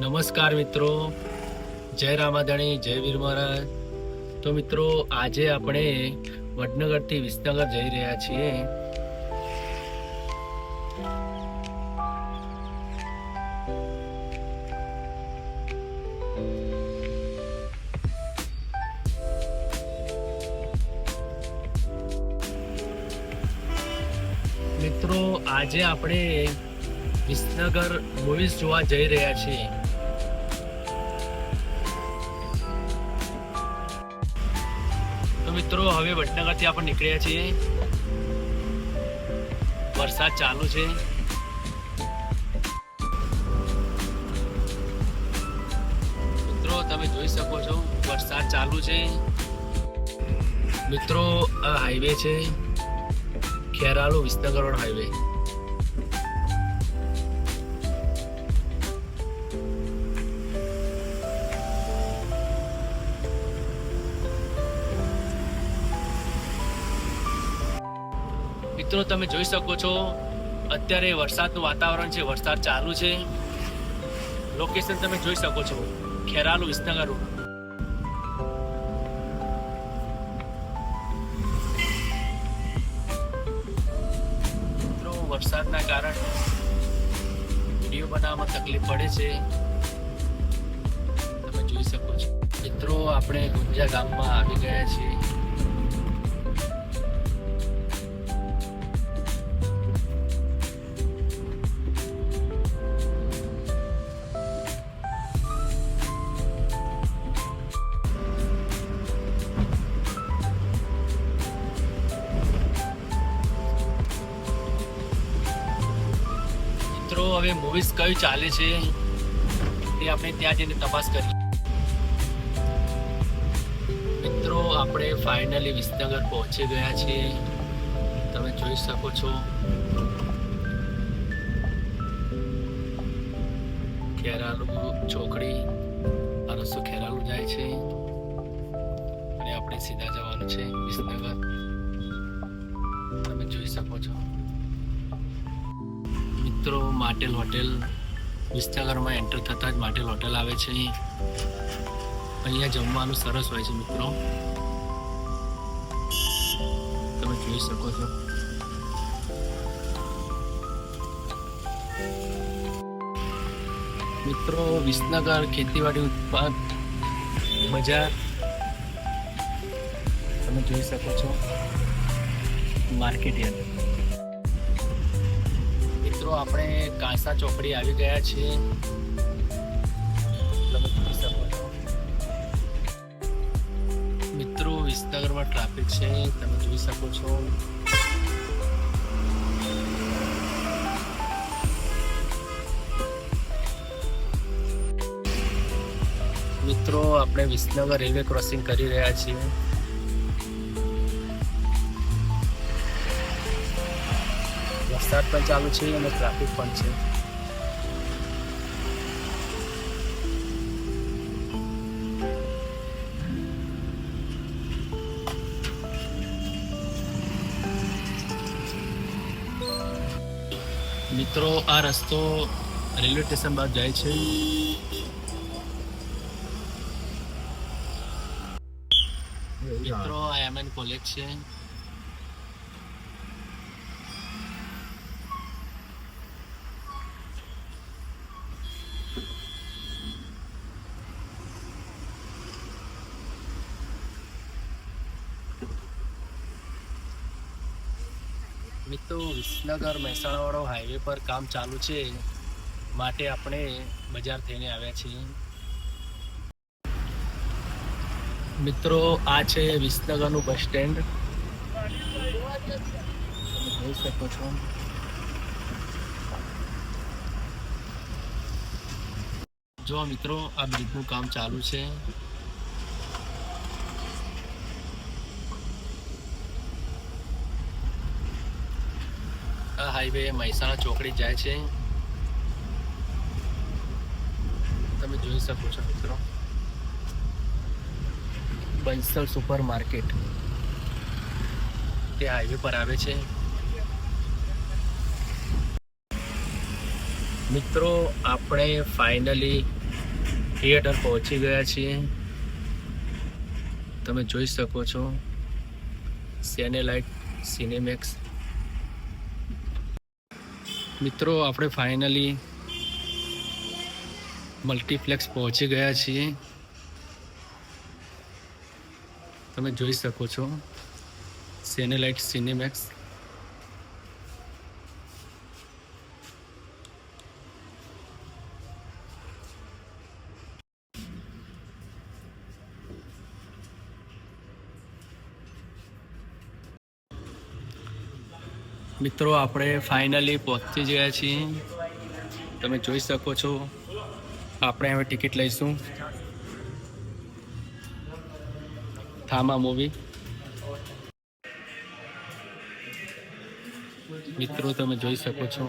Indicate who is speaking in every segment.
Speaker 1: નમસ્કાર મિત્રો, જય રામાધણી, જય વીર મહારાજ. તો મિત્રો, આજે આપણે વડનગરથી વિસનગર જઈ રહ્યા છીએ. મિત્રો, આજે આપણે વિસનગર મૂવીઝ જોવા જઈ રહ્યા છીએ. તો મિત્રો, હવે વડનગરથી આપણે નીકળ્યા છીએ. વરસાદ ચાલુ છે. મિત્રો, તમે જોઈ શકો છો, વરસાદ ચાલુ છે. મિત્રો, આ હાઈવે છે, ખેરાલુ વિસનગર રોડ હાઈવે. મિત્રો, તમે જોઈ શકો છો, અત્યારે વરસાદનું વાતાવરણ છે, વરસાદ ચાલુ છે. લોકેશન તમે જોઈ શકો છો, ખેરાલુ વિસનગર રોડ. મિત્રો, વરસાદના કારણે વિડીયો બનાવવામાં તકલીફ પડે છે, તમે જોઈ શકો છો. મિત્રો, આપણે ગુંજા ગામમાં આવી ગયા છીએ. મિત્રો, હવે મૂવીઝ કયું ચાલે છે તે આપણે ત્યાં જઈને તપાસ કરીએ. મિત્રો, આપણે ફાઇનલી વિસનગર પહોંચી ગયા છીએ, તમે જોઈ શકો છો. ખેરાલુ ચોકડી, આ રસ્તો ખેરાલુ જાય છે અને આપણે સીધા જવાનું છે વિસનગર, તમે જોઈ શકો છો. મિત્રો, માટેલ હોટેલ, વિસનગરમાં એન્ટર થતાં જ માટેલ હોટેલ આવે છે. અહીંયા જમવાનું સરસ હોય છે મિત્રો, તમે જોઈ શકો છો. મિત્રો, વિસનગર ખેતીવાડી ઉત્પાદ બજાર, તમે જોઈ શકો છો. Market yard. મિત્રો, આપણે કાંસા ચોકડી આવી ગયા છીએ, તમે જોઈ શકો છો. મિત્રો, વિસનગરમાં ટ્રાફિક છે, તમે જોઈ શકો છો. મિત્રો, આપણે વિસનગર રેલવે ક્રોસિંગ કરી રહ્યા છીએ. વરસાદ પણ ચાલુ છે અને ટ્રાફિક પણ છે. મિત્રો, આ રસ્તો રેલવે સ્ટેશન બાદ જાય છે. મિત્રો, આ એમએન કોલેજ છે. મિત્રો, વિસનગર મહેસાણા વાળો હાઈવે પર કામ ચાલુ છે, માટે આપણે બજાર થઈને આવ્યા છીએ. મિત્રો, આ છે વિસનગરનું બસ સ્ટેન્ડ, તમે જોઈ શકો છો. જો મિત્રો, આ બ્રિજનું કામ ચાલુ છે. આ હાઈવે મહેસાણા ચોકડી જાય છે, તમે જોઈ શકો છો. મિત્રો, બંસલ સુપર માર્કેટ તે હાઈવે પર આવે છે. મિત્રો, આપણે ફાઇનલી થિયેટર પહોંચી ગયા છીએ. તમે જોઈ શકો છો સેનેલાઇટ સિનેમેક્સ. મિત્રો આપણે ફાઇનલી મલ્ટીપ્લેક્સ પહોંચી ગયા છીએ. તમે જોઈ શકો છો સેનેલાઇટ સિનેમેક્સ. મિત્રો આપણે ફાઇનલી પહોંચી ગયા છીએ. તમે જોઈ શકો છો આપણે હવે ટિકિટ લઈશું થામા મૂવી. મિત્રો તમે જોઈ શકો છો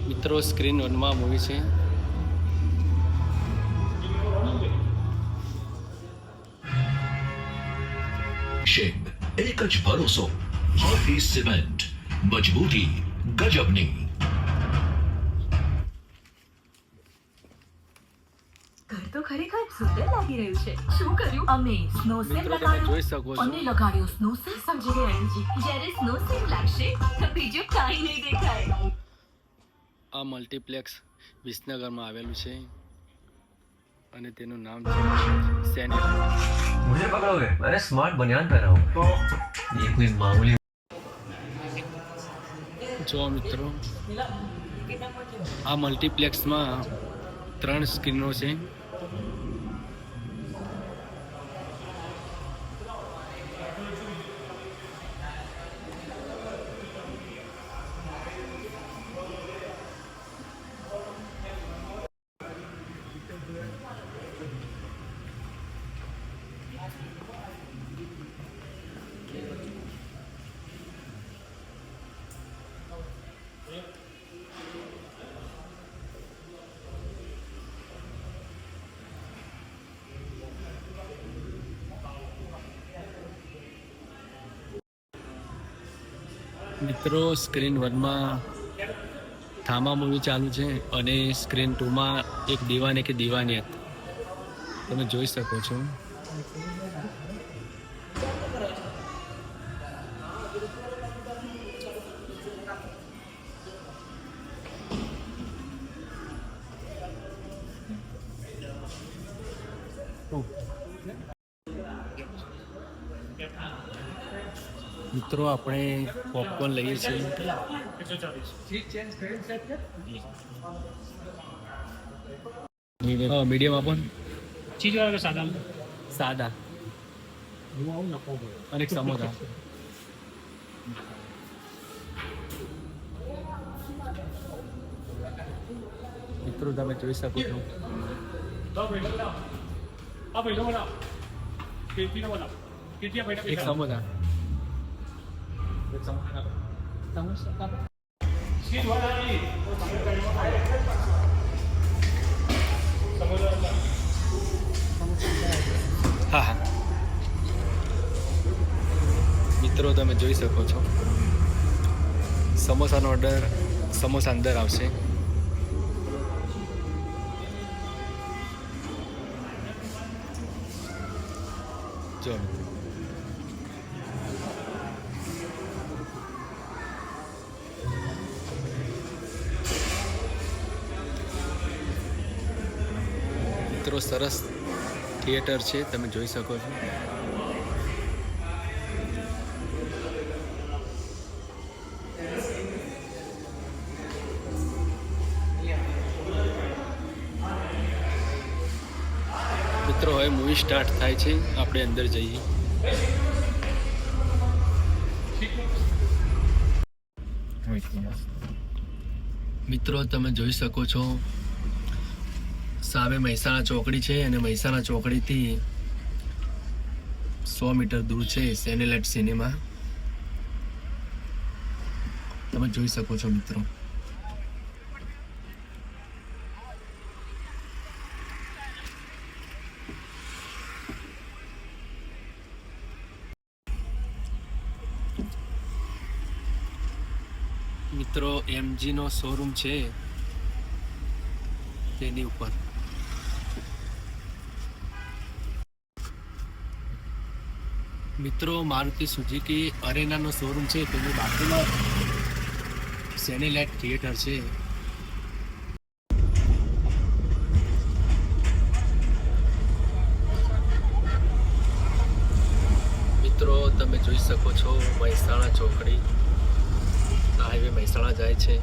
Speaker 1: મિત્રો સ્ક્રીન 1માં મૂવી છે.
Speaker 2: એક જ ભરોસો હાથી સિમેન્ટ, મજબૂતી ગજબની.
Speaker 3: ઘર તો ખરેખર સુંદર લાગી રહ્યું છે. શું કર્યું? અમે સ્નો સેલ
Speaker 1: મિત્રો તમે જોઈ શકો
Speaker 3: લગાડ્યો
Speaker 1: છો
Speaker 3: અને લગાડ્યો સ્નો સેલ. સમજી ગઈ અનુજી. જ્યારે સ્નો સેલ લાગશે તો બીજું કાંઈ નહીં દેખાય.
Speaker 1: આ મલ્ટીપ્લેક્સ વિસનગરમાં આવેલું છે અને તેનું નામ છે સેનેલાઇટ.
Speaker 4: मुझे पकड़ोगे? मैंने स्मार्ट बनियान पहना हुआ है। ये कोई मामूली
Speaker 1: જો મિત્રો આ મલ્ટીપ્લેક્સમાં 3 સ્ક્રીનો છે. મિત્રો સ્ક્રીન 1માં થામા મૂવી ચાલુ છે અને સ્ક્રીન 2માં એક દીવાને કે દીવાનિયત. તમે જોઈ શકો છો મિત્રો આપણે પોપકોર્ન લઈએ છીએ. મીડિયમ આપો ને.
Speaker 5: ચીજ વાળા કે સાદા?
Speaker 1: સાદા અને એક સમોસા. મિત્રો તમે જોઈ શકો છો એક સમોસા.
Speaker 5: ચીજ વાળા
Speaker 1: હા હા મિત્રો તમે જોઈ શકો છો સમોસાનો ઓર્ડર. સમોસા અંદર આવશે. જો મિત્રો સરસ થિયેટર છે. તમે જોઈ શકો છો મિત્રો હવે મૂવી સ્ટાર્ટ થાય છે. આપણે અંદર જઈએ. મિત્રો તમે જોઈ શકો છો સામે મહેસાણા ચોકડી છે અને મહેસાણા ચોકડીથી 100 મીટર દૂર છે સેનેલાઇટ સિનેમા. તમે જોઈ શકો છો મિત્રો. મિત્રો એમજી નો શોરૂમ છે તેની ઉપર. મિત્રો મારુતિ સુઝુકી અરેનાનો શોરૂમ છે તેની બાજુમાં સેનેલાઇટ થિયેટર છે. મિત્રો તમે જોઈ શકો છો મહેસાણા ચોકડી. આ હાઈવે મહેસાણા જાય છે.